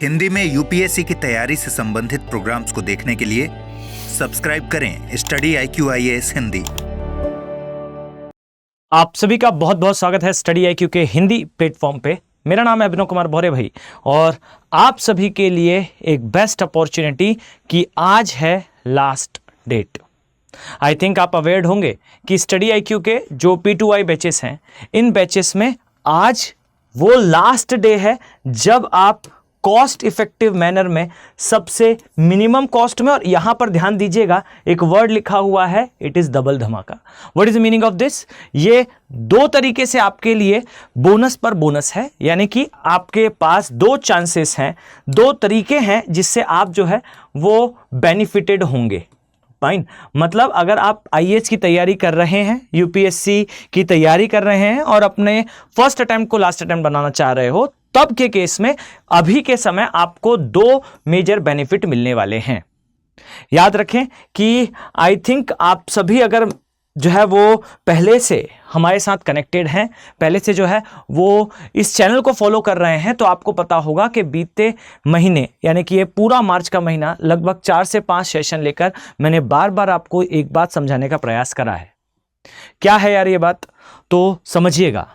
हिंदी में यूपीएससी की तैयारी से संबंधित प्रोग्राम्स को देखने के लिए सब्सक्राइब करें स्टडी IQ IAS हिंदी। आप सभी का बहुत बहुत स्वागत है स्टडी IQ के हिंदी प्लेटफॉर्म पे। मेरा नाम है अभिनव कुमार भौरे भाई और आप सभी के लिए एक बेस्ट अपॉर्चुनिटी कि आज है लास्ट डेट। आई थिंक आप अवेयर होंगे कि स्टडी IQ के जो P2I बैचेस हैं, इन बैचेस में आज वो लास्ट डे है जब आप कॉस्ट इफेक्टिव मैनर में सबसे मिनिमम कॉस्ट में, और यहां पर ध्यान दीजिएगा एक वर्ड लिखा हुआ है, इट इज डबल धमाका। What is the meaning of this? ये दो तरीके से आपके लिए बोनस पर बोनस है, यानी कि आपके पास दो चांसेस हैं, दो तरीके हैं जिससे आप जो है वो बेनिफिटेड होंगे। फाइन, मतलब अगर आप IAS की तैयारी कर रहे हैं, यूपीएससी की तैयारी कर रहे हैं और अपने फर्स्ट अटेम्प्ट को लास्ट अटेम्प्ट बनाना चाह रहे हो, तब के केस में अभी के समय आपको दो मेजर बेनिफिट मिलने वाले हैं। याद रखें कि आई थिंक आप सभी अगर जो है वो पहले से हमारे साथ कनेक्टेड हैं, पहले से जो है वो इस चैनल को फॉलो कर रहे हैं, तो आपको पता होगा कि बीते महीने यानी कि ये पूरा मार्च का महीना लगभग 4 से 5 सेशन लेकर मैंने बार बार आपको एक बात समझाने का प्रयास करा है। क्या है यार ये बात? तो समझिएगा।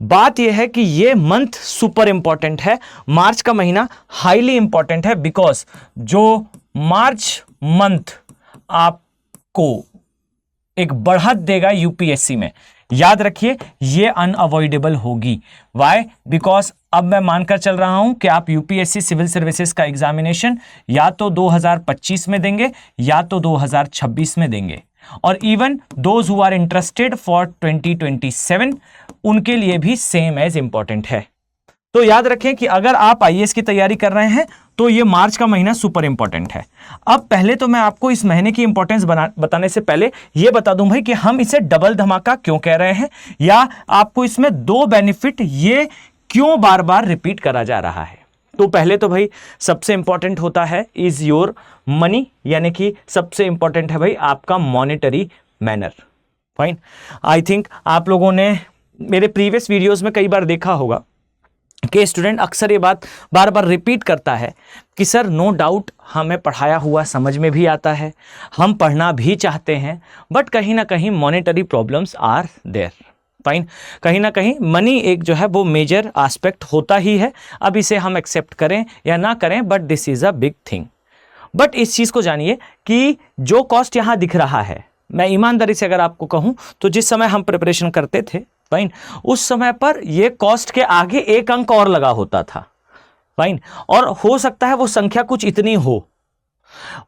बात यह है कि ये मंथ सुपर इंपॉर्टेंट है, मार्च का महीना हाईली इंपॉर्टेंट है, बिकॉज जो मार्च मंथ आपको एक बढ़त देगा यूपीएससी में, याद रखिए ये अनअवॉइडेबल होगी। वाई? बिकॉज अब मैं मानकर चल रहा हूं कि आप यूपीएससी सिविल सर्विसेज का एग्जामिनेशन या तो 2025 में देंगे या तो 2026 में देंगे, और even those who are interested for 2027 उनके लिए भी सेम एज इंपॉर्टेंट है। तो याद रखें कि अगर आप IAS की तैयारी कर रहे हैं तो ये मार्च का महीना सुपर इंपॉर्टेंट है। अब पहले तो मैं आपको इस महीने की इंपॉर्टेंस बताने से पहले ये बता दूं भाई कि हम इसे डबल धमाका क्यों कह रहे हैं, या आपको इसमें दो बेनिफिट ये क्यों बार बार रिपीट करा जा रहा है। तो पहले तो भाई सबसे इंपॉर्टेंट होता है इज योर मनी, यानी कि सबसे इंपॉर्टेंट है भाई आपका monetary manner. Fine, I think आप लोगों ने मेरे प्रीवियस वीडियोस में कई बार देखा होगा कि स्टूडेंट अक्सर ये बात बार बार रिपीट करता है कि सर नो डाउट हमें पढ़ाया हुआ समझ में भी आता है, हम पढ़ना भी चाहते हैं, बट कहीं ना कहीं monetary problems are there. Fine, कहीं ना कहीं मनी एक जो है वो मेजर एस्पेक्ट होता ही है। अब इसे हम एक्सेप्ट करें या ना करें, but this is a big thing. But इस चीज़ को जानिए कि जो कॉस्ट यहाँ दिख रहा है, मैं ईमानदारी से अगर आपको कहूँ तो जिस समय हम प्रिपरेशन करते थे, फाइन, उस समय पर ये कॉस्ट के आगे एक अंक और लगा होता था। फाइन, और हो सकता है वो संख्या कुछ इतनी हो,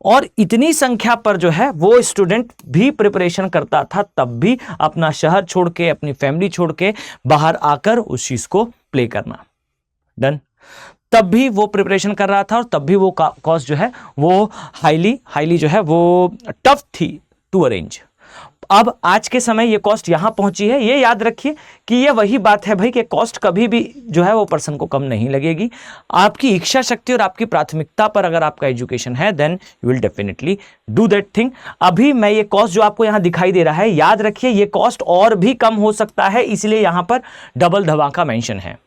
और इतनी संख्या पर जो है वो स्टूडेंट भी प्रिपरेशन करता था, तब भी अपना शहर छोड़ के, अपनी फैमिली छोड़ के बाहर आकर उस चीज को प्ले करना। डन, तब भी वो प्रिपरेशन कर रहा था और तब भी वो कॉस्ट जो है वो हाईली जो है वो टफ थी टू अरेंज। अब आज के समय ये कॉस्ट यहां पहुंची है। ये याद रखिए कि ये वही बात है भाई कि कॉस्ट कभी भी जो है वो पर्सन को कम नहीं लगेगी। आपकी इच्छा शक्ति और आपकी प्राथमिकता पर अगर आपका एजुकेशन है, then you will definitely do that thing. अभी मैं ये कॉस्ट जो आपको यहां दिखाई दे रहा है, याद रखिए ये कॉस्ट और भी कम हो सकता है, इसलिए यहां पर डबल धमाका मेंशन है।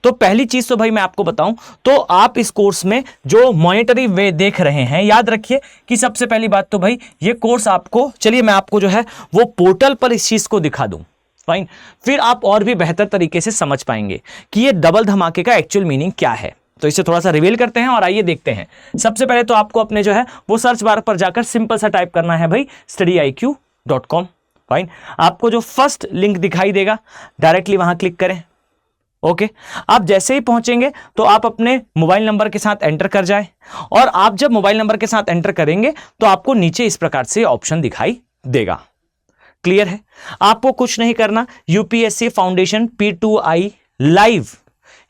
तो पहली चीज तो भाई मैं आपको बताऊं तो आप इस कोर्स में जो मॉनेटरी वे देख रहे हैं, याद रखिए कि सबसे पहली बात तो भाई ये कोर्स आपको, चलिए मैं आपको जो है वो पोर्टल पर इस चीज को दिखा दूं। फाइन, फिर आप और भी बेहतर तरीके से समझ पाएंगे कि ये डबल धमाके का एक्चुअल मीनिंग क्या है। तो इसे थोड़ा सा रिवील करते हैं और आइए देखते हैं। सबसे पहले तो आपको अपने जो है वो सर्च बार पर जाकर सिंपल सा टाइप करना है भाई studyiq.com। फाइन, आपको जो फर्स्ट लिंक दिखाई देगा डायरेक्टली वहां क्लिक करें। ओके, आप जैसे ही पहुंचेंगे तो आप अपने मोबाइल नंबर के साथ एंटर कर जाएं, और आप जब मोबाइल नंबर के साथ एंटर करेंगे तो आपको नीचे इस प्रकार से ऑप्शन दिखाई देगा। क्लियर है? आपको कुछ नहीं करना, UPSC foundation P2I live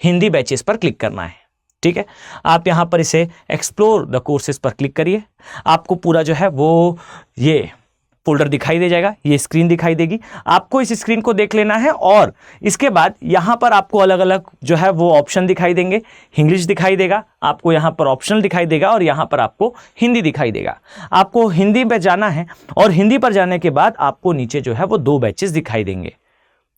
Hindi batches पर क्लिक करना है। ठीक है, आप यहां पर इसे एक्सप्लोर द कोर्सेज पर क्लिक करिए। आपको पूरा जो है वो ये फोल्डर दिखाई दे जाएगा, ये स्क्रीन दिखाई देगी। आपको इस स्क्रीन को देख लेना है और इसके बाद यहां पर आपको अलग अलग जो है वो ऑप्शन दिखाई देंगे। इंग्लिश दिखाई देगा, आपको यहां पर ऑप्शनल दिखाई देगा, और यहां पर आपको हिंदी दिखाई देगा। आपको हिंदी पे जाना है और हिंदी पर जाने के बाद आपको नीचे जो है वो दो बैचेस दिखाई देंगे।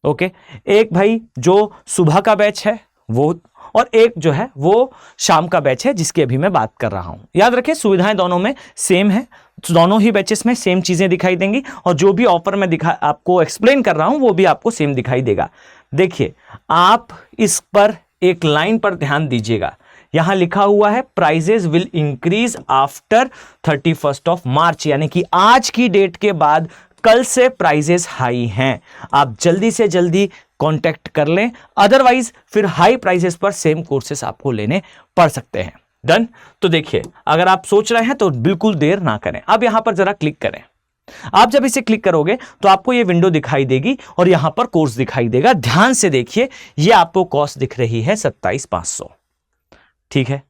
ओके, एक भाई जो सुबह का बैच है वो और एक जो है वो शाम का बैच है जिसकी अभी मैं बात कर रहा हूं। याद रखें सुविधाएं दोनों में सेम है, तो दोनों ही बैचेस में सेम चीजें दिखाई देंगी और जो भी ऑफर मैं आपको एक्सप्लेन कर रहा हूं वो भी आपको सेम दिखाई देगा। देखिए आप इस पर एक लाइन पर ध्यान दीजिएगा, यहां लिखा हुआ है prices will increase after 31st of March, यानी कि आज की डेट के बाद कल से प्राइजेस हाई हैं। आप जल्दी से जल्दी कांटेक्ट कर लें, अदरवाइज फिर हाई प्राइजेस पर सेम कोर्सेस आपको लेने पड़ सकते हैं। डन। तो देखिए अगर आप सोच रहे हैं तो बिल्कुल देर ना करें। अब यहां पर जरा क्लिक करें। आप जब इसे क्लिक करोगे तो आपको ये विंडो दिखाई देगी और यहां पर कोर्स दिखाई देगा। ध्यान से देखिए, ये आपको कॉस्ट दिख रही है 27,500। ठीक है,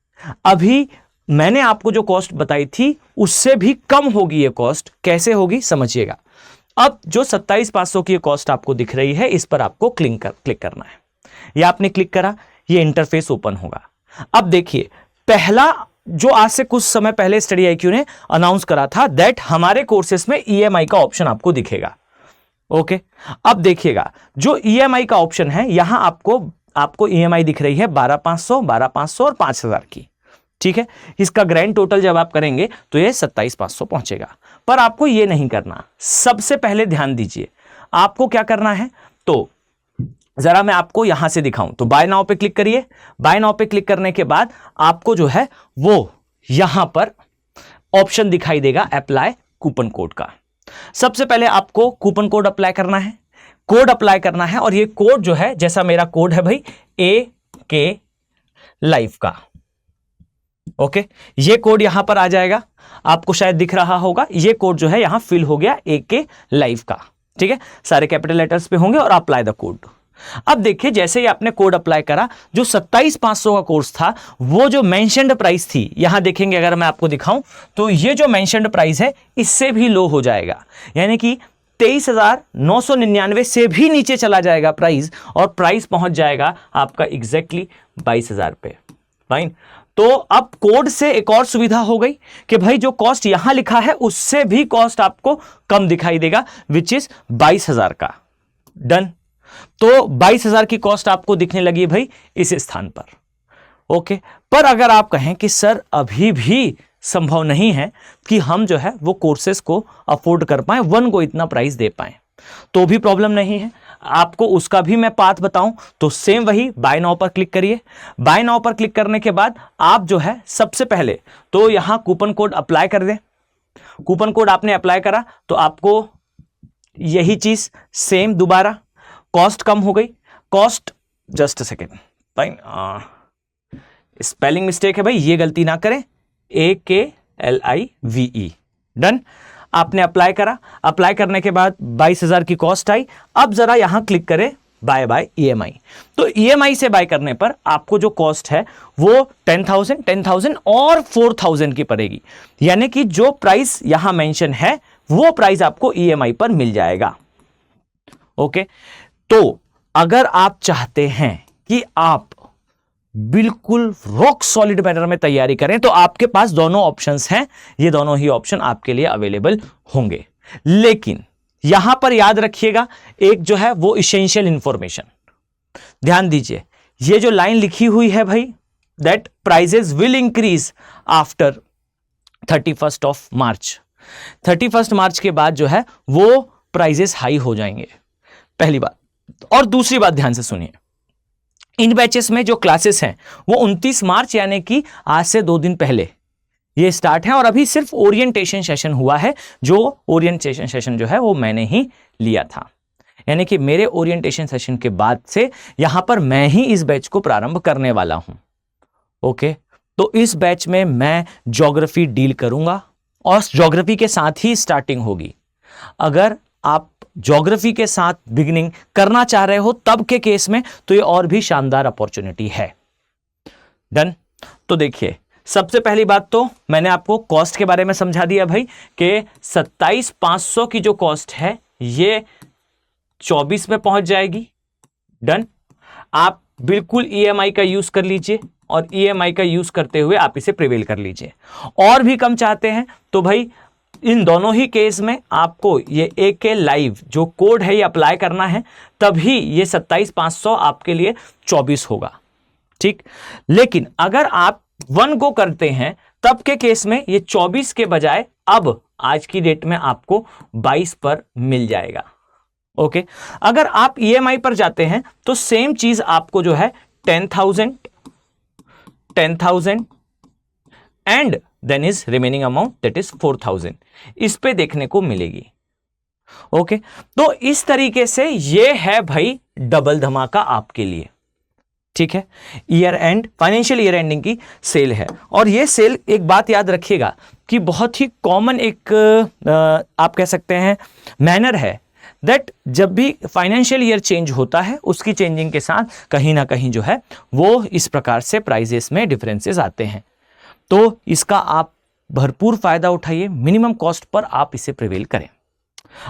अभी मैंने आपको जो कॉस्ट बताई थी उससे भी कम होगी ये कॉस्ट। कैसे होगी समझिएगा। अब जो 27,500 की कॉस्ट आपको दिख रही है इस पर आपको क्लिक करना है। ये आपने क्लिक करा, ये इंटरफेस ओपन होगा। अब देखिए पहला जो आज से कुछ समय पहले स्टडी आईक्यू ने अनाउंस करा था दैट हमारे कोर्सेस में ईएमआई का ऑप्शन आपको दिखेगा। ओके, अब देखिएगा जो ईएमआई का ऑप्शन है यहां आपको ईएमआई दिख रही है 12,500, 12,500 और 5,000 की। ठीक है, इसका ग्रैंड टोटल जब आप करेंगे तो ये 27,500 पहुंचेगा। पर आपको ये नहीं करना, सबसे पहले ध्यान दीजिए आपको क्या करना है। तो जरा मैं आपको यहां से दिखाऊं तो बाय नाउ पे क्लिक करिए। बाय नाउ पे क्लिक करने के बाद आपको जो है वो यहां पर ऑप्शन दिखाई देगा अप्लाई कूपन कोड का। सबसे पहले आपको कूपन कोड अप्लाई करना है, कोड अप्लाई करना है और ये कोड जो है जैसा मेरा कोड है भाई AK लाइफ का। ओके, ये कोड यहां पर आ जाएगा, आपको शायद दिख रहा होगा। ये कोड जो है यहां फिल हो गया AK लाइफ का। ठीक है, सारे कैपिटल लेटर्स पे होंगे और अप्लाई द कोड। अब देखिए जैसे ही आपने कोड अप्लाई करा, जो 27,500 का कोर्स था वो जो मेंशन्ड प्राइस थी, यहां देखेंगे अगर मैं आपको दिखाऊं तो ये जो मेंशन्ड प्राइस है इससे भी लो हो जाएगा, यानी कि 23,999 से भी नीचे चला जाएगा प्राइस और प्राइस पहुंच जाएगा आपका एग्जैक्टली 22,000 पे। फाइन। तो अब कोड से एक और सुविधा हो गई कि भाई जो कॉस्ट यहां लिखा है उससे भी कॉस्ट आपको कम दिखाई देगा, विच इज 22,000 का। डन। तो 22,000 की कॉस्ट आपको दिखने लगी भाई इस स्थान पर। ओके, पर अगर आप कहें कि सर अभी भी संभव नहीं है कि हम जो है वो कोर्सेस को अफोर्ड कर पाए, वन को इतना प्राइस दे पाए, तो भी प्रॉब्लम नहीं है। आपको उसका भी मैं पाथ बताऊं तो सेम वही बाय नाउ पर क्लिक करिए। बाय नाउ पर क्लिक करने के बाद आप जो है सबसे पहले तो यहां कूपन कोड अप्लाई कर दें। कूपन कोड आपने अप्लाई करा तो आपको यही चीज सेम दोबारा कॉस्ट कम हो गई। Cost just a second, fine, spelling mistake है भाई, ये गलती ना करें, AKLIVE। डन। आपने अप्लाई करा, अप्लाई करने के बाद 22,000 की कॉस्ट आई। अब जरा यहां क्लिक करें बाय EMI। तो EMI से बाय करने पर आपको जो कॉस्ट है वो 10,000 और 4,000 की पड़ेगी, यानी कि जो प्राइस यहां मेंशन है वो प्राइस आपको EMI पर मिल जाएगा। ओके, तो अगर आप चाहते हैं कि आप बिल्कुल रॉक सॉलिड मैनर में तैयारी करें तो आपके पास दोनों ऑप्शंस हैं, ये दोनों ही ऑप्शन आपके लिए अवेलेबल होंगे। लेकिन यहां पर याद रखिएगा एक जो है वो इसेंशियल इंफॉर्मेशन, ध्यान दीजिए, ये जो लाइन लिखी हुई है भाई that prices will increase after 31st of March. 31st March के बाद जो है वो प्राइजेस हाई हो जाएंगे, पहली बात। और दूसरी बात ध्यान से सुनिए, इन बैचेस में जो क्लासेस हैं वो 29 मार्च यानी कि आज से 2 दिन पहले ये स्टार्ट है और अभी सिर्फ ओरिएंटेशन सेशन हुआ है। जो ओरिएंटेशन सेशन जो है वो मैंने ही लिया था, यानी कि मेरे ओरिएंटेशन सेशन के बाद से यहां पर मैं ही इस बैच को प्रारंभ करने वाला हूं। ओके, तो इस बैच में मैं ज्योग्राफी डील करूंगा और ज्योग्राफी के साथ ही स्टार्टिंग होगी। अगर आप ज्योग्राफी के साथ बिगिनिंग करना चाह रहे हो तब के केस में तो ये और भी शानदार अपॉर्चुनिटी है। डन। तो देखिए सबसे पहली बात तो मैंने आपको कॉस्ट के बारे में समझा दिया भाई कि 27,500 की जो कॉस्ट है ये 24 में पहुंच जाएगी। डन। आप बिल्कुल EMI का यूज कर लीजिए और EMI का यूज करते हुए आप इसे प्रिवेल कर लीजिए। और भी कम चाहते हैं तो भाई इन दोनों ही केस में आपको ये AK लाइव जो कोड है ये अप्लाई करना है, तभी ये 27,500 आपके लिए 24 होगा। ठीक। लेकिन अगर आप 1 गो करते हैं तब के केस में ये 24 के बजाय अब आज की डेट में आपको 22 पर मिल जाएगा। ओके। अगर आप ईएमआई पर जाते हैं तो सेम चीज आपको जो है 10,000 and then is remaining amount that is 4,000 इस पे देखने को मिलेगी। ओके। तो इस तरीके से ये है भाई डबल धमाका आपके लिए। ठीक है, year and financial year ending की सेल है। और ये सेल एक बात याद रखिएगा कि बहुत ही कॉमन एक आप कह सकते हैं मैनर है दैट जब भी फाइनेंशियल ईयर चेंज होता है उसकी चेंजिंग के साथ कहीं ना कहीं जो है वो इस प्रकार से प्राइजेस में डिफरेंसेस आते हैं। तो इसका आप भरपूर फायदा उठाइए, मिनिमम कॉस्ट पर आप इसे प्रिवेल करें।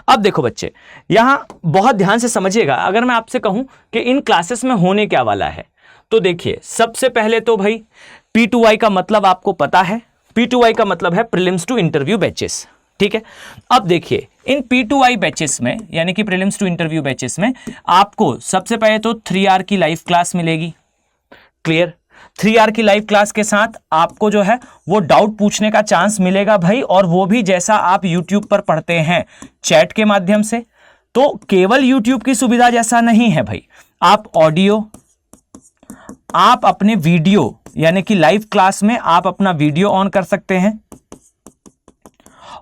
अब देखो बच्चे, यहां बहुत ध्यान से समझिएगा। अगर मैं आपसे कहूं कि इन क्लासेस में होने क्या वाला है, तो देखिए सबसे पहले तो भाई P2I का मतलब आपको पता है। P2I का मतलब है प्रीलिम्स टू इंटरव्यू बैचेस। ठीक है, अब देखिए इन P2I बैचेस में यानी कि प्रीलिम्स टू इंटरव्यू बैचेस में आपको सबसे पहले तो 3 आवर की लाइव क्लास मिलेगी। क्लियर, 3 आवर की लाइव क्लास के साथ आपको जो है वो डाउट पूछने का चांस मिलेगा भाई, और वो भी जैसा आप YouTube पर पढ़ते हैं चैट के माध्यम से। तो केवल YouTube की सुविधा जैसा नहीं है भाई, आप ऑडियो, आप अपने वीडियो यानी कि लाइव क्लास में आप अपना वीडियो ऑन कर सकते हैं,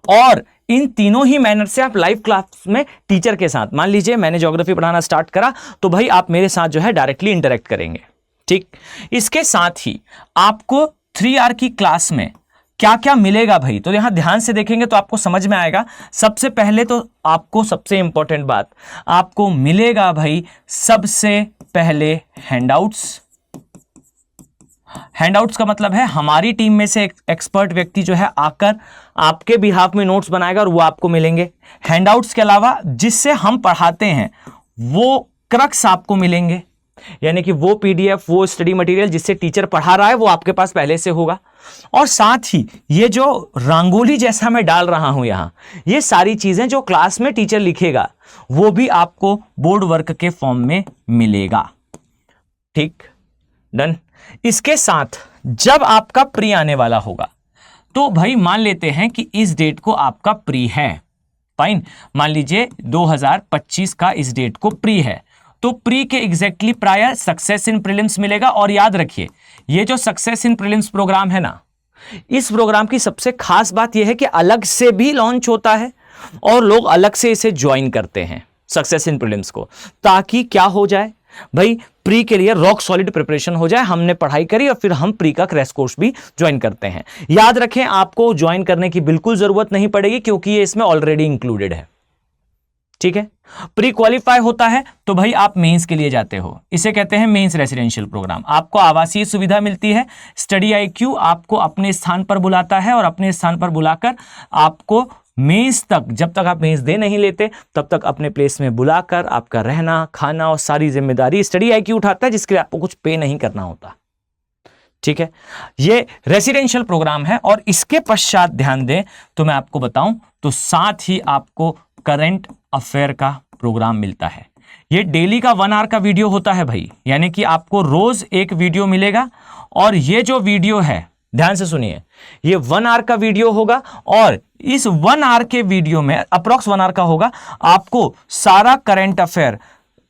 और इन तीनों ही मैनर से आप लाइव क्लास में टीचर के साथ, मान लीजिए मैंने ज्योग्राफी पढ़ाना स्टार्ट करा तो भाई आप मेरे साथ जो है डायरेक्टली इंटरेक्ट करेंगे। ठीक, इसके साथ ही आपको 3 आवर की क्लास में क्या क्या मिलेगा भाई, तो यहां ध्यान से देखेंगे तो आपको समझ में आएगा। सबसे पहले तो आपको सबसे इंपॉर्टेंट बात आपको मिलेगा भाई, सबसे पहले हैंडआउट्स। हैंडआउट्स का मतलब है हमारी टीम में से एक एक्सपर्ट व्यक्ति जो है आकर आपके बिहाफ में नोट्स बनाएगा और वो आपको मिलेंगे। हैंडआउट्स के अलावा जिससे हम पढ़ाते हैं वो क्रक्स आपको मिलेंगे, यानी कि वो पीडीएफ, वो स्टडी मटेरियल जिससे टीचर पढ़ा रहा है वो आपके पास पहले से होगा। और साथ ही ये जो रंगोली जैसा मैं डाल रहा हूं यहां, ये सारी चीजें जो क्लास में टीचर लिखेगा वो भी आपको बोर्ड वर्क के फॉर्म में मिलेगा। ठीक, डन। इसके साथ जब आपका प्री आने वाला होगा तो भाई मान लेते हैं कि इस डेट को आपका प्री है, फाइन, मान लीजिए 2025 का इस डेट को प्री है, तो प्री के exactly prior success in prelims मिलेगा। और याद रखिए ये जो सक्सेस इन प्रीलिम्स प्रोग्राम है ना, इस प्रोग्राम की सबसे खास बात यह है कि अलग से भी लॉन्च होता है और लोग अलग से इसे ज्वाइन करते हैं सक्सेस इन प्रीलिम्स को, ताकि क्या हो जाए भाई, प्री के लिए रॉक सॉलिड प्रिपरेशन हो जाए। हमने पढ़ाई करी और फिर हम प्री का क्रैश कोर्स भी ज्वाइन करते हैं। याद रखें आपको ज्वाइन करने की बिल्कुल जरूरत नहीं पड़ेगी क्योंकि ये इसमें ऑलरेडी इंक्लूडेड है। ठीक है, प्री क्वालिफाई होता है तो भाई आप मेंस के लिए जाते हो, इसे कहते हैं मेंस रेसिडेंशियल प्रोग्राम। आपको आवासीय सुविधा मिलती है, स्टडी IQ आपको अपने स्थान पर बुलाता है और अपने स्थान पर बुलाकर आपको मेंस तक, जब तक आप मेंस दे नहीं लेते तब तक अपने प्लेस में बुलाकर आपका रहना खाना और सारी जिम्मेदारी स्टडी IQ उठाता है, जिसके लिए आपको कुछ पे नहीं करना होता। ठीक है, ये रेसिडेंशियल प्रोग्राम है। और इसके पश्चात ध्यान दें तो मैं आपको बताऊं तो साथ ही आपको करंट अफेयर का प्रोग्राम मिलता है। ये डेली का 1 आवर का वीडियो होता है भाई, यानी कि आपको रोज एक वीडियो मिलेगा। और ये जो वीडियो है ध्यान से सुनिए, ये 1 आवर का वीडियो होगा और इस 1 आवर के वीडियो में अप्रॉक्स 1 आवर का होगा, आपको सारा करंट अफेयर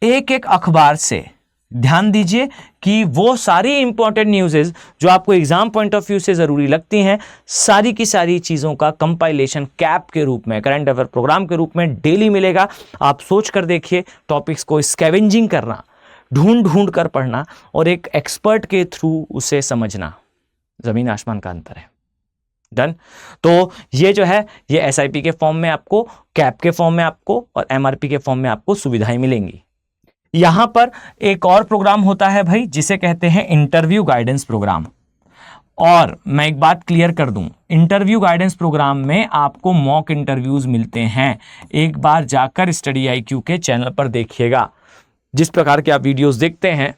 एक एक अखबार से, ध्यान दीजिए कि वो सारी इंपॉर्टेंट न्यूज़ेस जो आपको एग्जाम पॉइंट ऑफ व्यू से जरूरी लगती हैं, सारी की सारी चीजों का कंपाइलेशन कैप के रूप में, करंट अफेयर प्रोग्राम के रूप में डेली मिलेगा। आप सोच कर देखिए, टॉपिक्स को स्कैवेंजिंग करना, ढूंढ ढूंढ कर पढ़ना और एक एक्सपर्ट के थ्रू उसे समझना, जमीन आसमान का अंतर है। डन। तो ये जो है ये SIP के फॉर्म में आपको, कैप के फॉर्म में आपको और MRP के फॉर्म में आपको सुविधाएं मिलेंगी। यहां पर एक और प्रोग्राम होता है भाई जिसे कहते हैं इंटरव्यू गाइडेंस प्रोग्राम। और मैं एक बात क्लियर कर दूं, इंटरव्यू गाइडेंस प्रोग्राम में आपको मॉक इंटरव्यूज मिलते हैं। एक बार जाकर स्टडी IQ के चैनल पर देखिएगा, जिस प्रकार के आप वीडियोस देखते हैं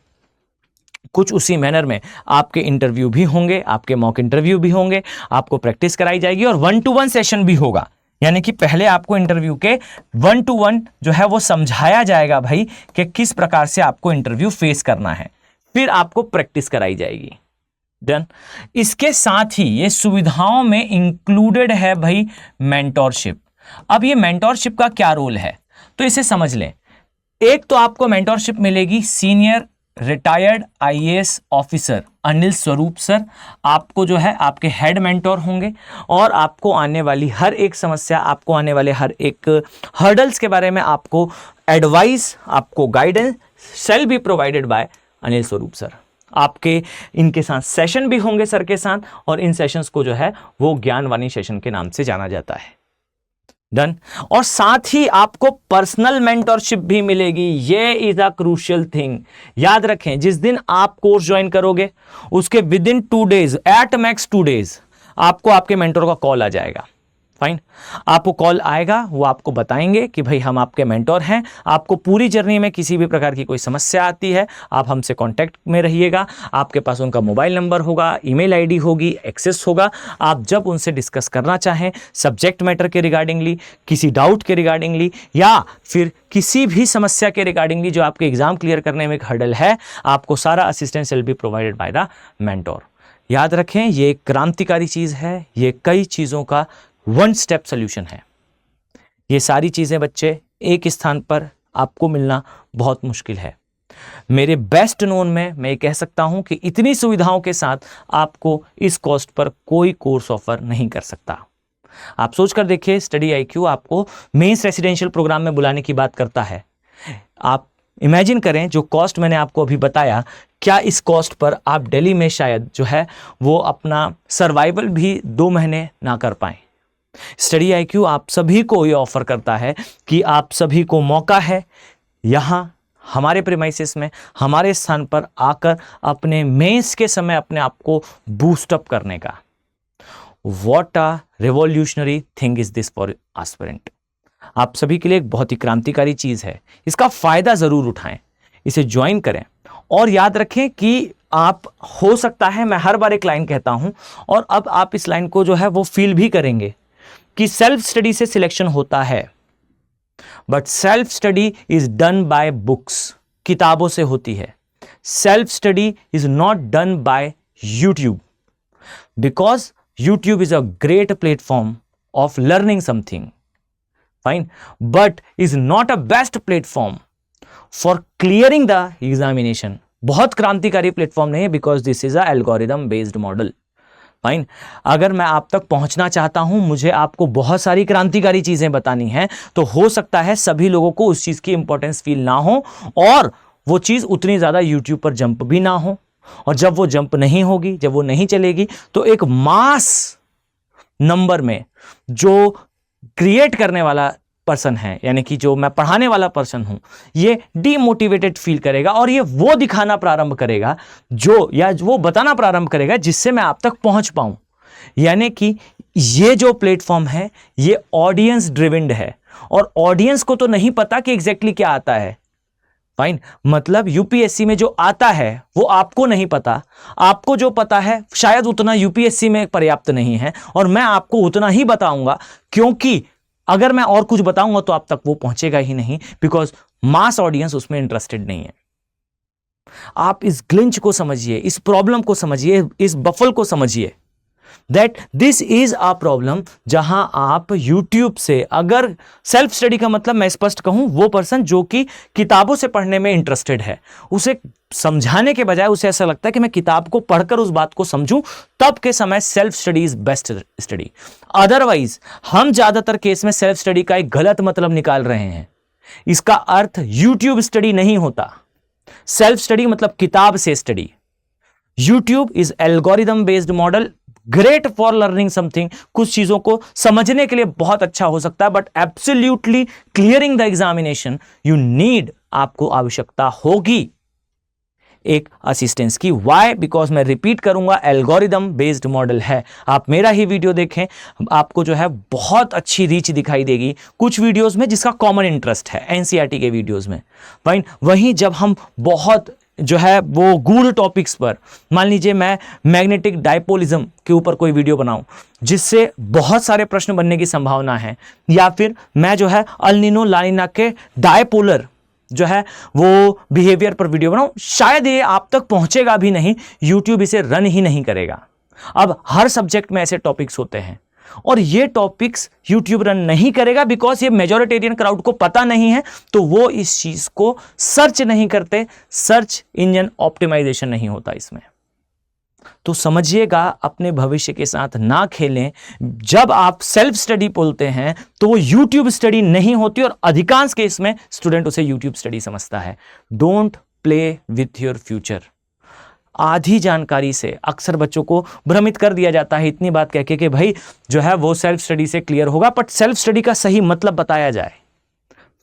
कुछ उसी मैनर में आपके इंटरव्यू भी होंगे, आपके मॉक इंटरव्यू भी होंगे, आपको प्रैक्टिस कराई जाएगी और 1-to-1 सेशन भी होगा। यानी कि पहले आपको इंटरव्यू के 1-to-1 जो है वो समझाया जाएगा भाई कि किस प्रकार से आपको इंटरव्यू फेस करना है। फिर आपको प्रैक्टिस कराई जाएगी। डन। इसके साथ ही ये सुविधाओं में इंक्लूडेड है भाई मेंटोरशिप। अब ये मेंटोरशिप का क्या रोल है, तो इसे समझ लें। एक तो आपको मेंटोरशिप मिलेगी senior retired IAS officer Anil Swarup sir, आपको जो है आपके हेड मेंटोर होंगे और आपको आने वाली हर एक समस्या, आपको आने वाले हर एक हर्डल्स के बारे में आपको एडवाइस, आपको guidance shall be provided by Anil Swarup sir. आपके इनके साथ सेशन भी होंगे सर के साथ, और इन सेशंस को जो है वो ज्ञानवाणी सेशन के नाम से जाना जाता है। डन। और साथ ही आपको पर्सनल मेंटोरशिप भी मिलेगी। ये इज अ क्रूशियल थिंग। याद रखें, जिस दिन आप कोर्स ज्वाइन करोगे उसके with in 2 days, at max 2 days, आपको आपके मेंटोर का कॉल आ जाएगा। फाइन, आपको कॉल आएगा, वो आपको बताएंगे कि भाई हम आपके मेंटोर हैं, आपको पूरी जर्नी में किसी भी प्रकार की कोई समस्या आती है आप हमसे कांटेक्ट में रहिएगा। आपके पास उनका मोबाइल नंबर होगा, ईमेल आईडी होगी, एक्सेस होगा। आप जब उनसे डिस्कस करना चाहें सब्जेक्ट मैटर के रिगार्डिंगली, किसी डाउट के रिगार्डिंगली, या फिर किसी भी समस्या के रिगार्डिंगली जो आपके एग्जाम क्लियर करने में एक हर्डल है, आपको सारा assistance will be provided by the mentor. याद रखें, ये एक क्रांतिकारी चीज है, ये कई चीजों का 1 स्टेप सोल्यूशन है। ये सारी चीजें बच्चे एक स्थान पर आपको मिलना बहुत मुश्किल है। मेरे बेस्ट नोन में मैं कह सकता हूं कि इतनी सुविधाओं के साथ आपको इस कॉस्ट पर कोई कोर्स ऑफर नहीं कर सकता। आप सोचकर देखिए, स्टडी IQ आपको मेंस रेसिडेंशियल प्रोग्राम में बुलाने की बात करता है। आप इमेजिन करें, जो कॉस्ट मैंने आपको अभी बताया, क्या इस कॉस्ट पर आप दिल्ली में शायद जो है वो अपना सर्वाइवल भी 2 महीने ना कर पाए। स्टडी IQ आप सभी को ये ऑफर करता है कि आप सभी को मौका है यहाँ हमारे प्रीमाइसेस में, हमारे स्थान पर आकर अपने मेंस के समय अपने आप को बूस्ट अप करने का। What a revolutionary thing is this for aspirant. आप सभी के लिए एक बहुत ही क्रांतिकारी चीज है, इसका फायदा जरूर उठाएं, इसे ज्वाइन करें। और याद रखें कि आप, हो सकता है, मैं हर बार एक लाइन कहता हूं और अब आप इस लाइन को जो है वो फील भी करेंगे कि सेल्फ स्टडी से सिलेक्शन होता है, but self study is done by books, किताबों से होती है। Self study is not done by YouTube, because YouTube is a great platform of learning something, fine, but is not a best platform for clearing the examination. बहुत क्रांतिकारी platform नहीं है, because this is a algorithm based model. Fine, अगर मैं आप तक पहुंचना चाहता हूं, मुझे आपको बहुत सारी क्रांतिकारी चीजें बतानी है, तो हो सकता है सभी लोगों को उस चीज की इंपॉर्टेंस फील ना हो और वो चीज उतनी ज्यादा यूट्यूब पर जंप भी ना हो। और जब वो जंप नहीं होगी, जब वो नहीं चलेगी, तो एक मास नंबर में जो क्रिएट करने वाला पर्सन है, यानी कि जो मैं पढ़ाने वाला पर्सन हूं, ये डीमोटिवेटेड फील करेगा और ये वो दिखाना प्रारंभ करेगा जो, या वो बताना प्रारंभ करेगा जिससे मैं आप तक पहुंच पाऊं। यानी कि ये जो प्लेटफॉर्म है ये ऑडियंस ड्रिवेंड है, और ऑडियंस को तो नहीं पता कि एग्जैक्टली क्या आता है। फाइन, मतलब यूपीएससी में जो आता है वो आपको नहीं पता, आपको जो पता है शायद उतना यूपीएससी में पर्याप्त नहीं है, और मैं आपको उतना ही बताऊंगा, क्योंकि अगर मैं और कुछ बताऊंगा तो आप तक वो पहुंचेगा ही नहीं, बिकॉज मास ऑडियंस उसमें इंटरेस्टेड नहीं है। आप इस ग्लिंच को समझिए, इस प्रॉब्लम को समझिए, इस बफल को समझिए, that this is a problem. जहां आप YouTube से, अगर सेल्फ स्टडी का मतलब मैं स्पष्ट कहूं, वो पर्सन जो कि किताबों से पढ़ने में इंटरेस्टेड है, उसे समझाने के बजाय उसे ऐसा लगता है कि मैं किताब को पढ़कर उस बात को समझूं, तब के समय self study is best study. Otherwise हम ज्यादातर केस में सेल्फ स्टडी का एक गलत मतलब निकाल रहे हैं। इसका अर्थ YouTube स्टडी नहीं होता। सेल्फ स्टडी मतलब किताब से study. YouTube is algorithm based model, great for learning something, कुछ चीजों को समझने के लिए बहुत अच्छा हो सकता है, but absolutely clearing the examination you need, आपको आवश्यकता होगी एक असिस्टेंस की। वाई? बिकॉज मैं रिपीट करूंगा, एल्गोरिदम बेस्ड मॉडल है। आप मेरा ही वीडियो देखें, आपको जो है बहुत अच्छी रीच दिखाई देगी कुछ वीडियोस में जिसका कॉमन इंटरेस्ट है, एनसीईआरटी के वीडियोस में। फाइन, वहीं जब हम बहुत जो है वो गूढ़ टॉपिक्स पर, मान लीजिए मैं मैग्नेटिक डायपोलिज्म के ऊपर कोई वीडियो बनाऊं जिससे बहुत सारे प्रश्न बनने की संभावना है, या फिर मैं जो है अल नीनो ला नीना के डायपोलर जो है वो बिहेवियर पर वीडियो बनाऊं, शायद ये आप तक पहुंचेगा भी नहीं, यूट्यूब इसे रन ही नहीं करेगा। अब हर सब्जेक्ट में ऐसे टॉपिक्स होते हैं और ये टॉपिक्स यूट्यूब रन नहीं करेगा बिकॉज ये मेजॉरिटेरियन क्राउड को पता नहीं है, तो वो इस चीज को सर्च नहीं करते, सर्च इंजन ऑप्टिमाइजेशन नहीं होता इसमें। तो समझिएगा, अपने भविष्य के साथ ना खेलें। जब आप सेल्फ स्टडी बोलते हैं तो वो यूट्यूब स्टडी नहीं होती और अधिकांश केस में स्टूडेंट उसे यूट्यूब स्टडी समझता है। Don't play with your future. आधी जानकारी से अक्सर बच्चों को भ्रमित कर दिया जाता है इतनी बात कह के कि भाई जो है वो सेल्फ स्टडी से क्लियर होगा, बट सेल्फ स्टडी का सही मतलब बताया जाए।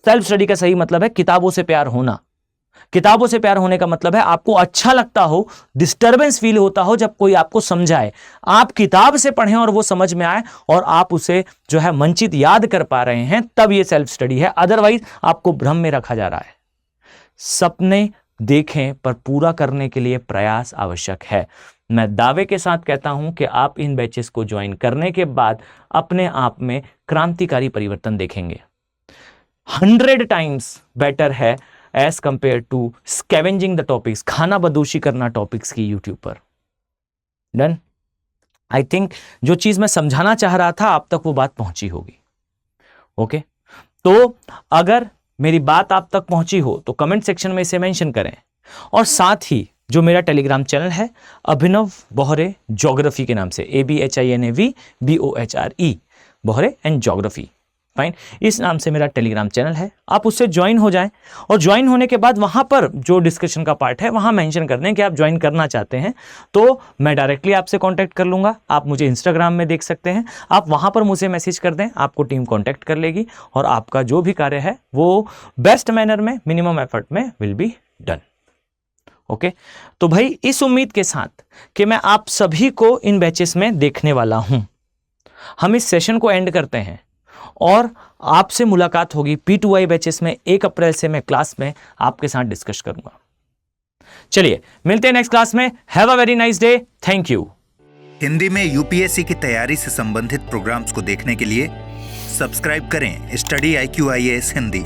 सेल्फ स्टडी का सही मतलब है किताबों से प्यार होना। किताबों से प्यार होने का मतलब है आपको अच्छा लगता हो, डिस्टर्बेंस फील होता हो जब कोई आपको समझाए, आप किताब से पढ़ें और वो समझ में आए और आप उसे जो है मंचित याद कर पा रहे हैं, तब ये सेल्फ स्टडी है। अदरवाइज आपको भ्रम में रखा जा रहा है। सपने देखें पर पूरा करने के लिए प्रयास आवश्यक है। मैं दावे के साथ कहता हूं कि आप इन बैचेस को ज्वाइन करने के बाद अपने आप में क्रांतिकारी परिवर्तन देखेंगे। 100 टाइम्स बेटर है as compared to scavenging the topics, खाना बदोशी करना टॉपिक्स की यूट्यूब पर। डन। आई थिंक जो चीज मैं समझाना चाह रहा था आप तक वो बात पहुंची होगी। ओके, तो अगर मेरी बात आप तक पहुंची हो तो कमेंट सेक्शन में इसे मेंशन करें, और साथ ही जो मेरा टेलीग्राम चैनल है अभिनव बोहरे ज्योग्राफी के नाम से, ABHINAV Bohre and geography, fine, इस नाम से मेरा टेलीग्राम चैनल है। आप उससे ज्वाइन हो जाएं और ज्वाइन होने के बाद वहां पर जो डिस्कशन का पार्ट है वहां मेंशन कर दें कि आप ज्वाइन करना चाहते हैं, तो मैं डायरेक्टली आपसे कांटेक्ट कर लूंगा। आप मुझे इंस्टाग्राम में देख सकते हैं, आप वहां पर मुझे मैसेज कर दें, आपको टीम कांटेक्ट कर लेगी और आपका जो भी कार्य है वो बेस्ट मैनर में, मिनिमम एफर्ट में विल बी डन। ओके, तो भाई इस उम्मीद के साथ कि मैं आप सभी को इन बैचेस में देखने वाला हूं, हम इस सेशन को एंड करते हैं और आपसे मुलाकात होगी P2I बैचेस में। 1 अप्रैल से मैं क्लास में आपके साथ डिस्कस करूंगा। चलिए मिलते हैं नेक्स्ट क्लास में। Have a very nice day. Thank you. Hindi में यूपीएससी की तैयारी से संबंधित प्रोग्राम्स को देखने के लिए सब्सक्राइब करें स्टडी IQ IAS हिंदी।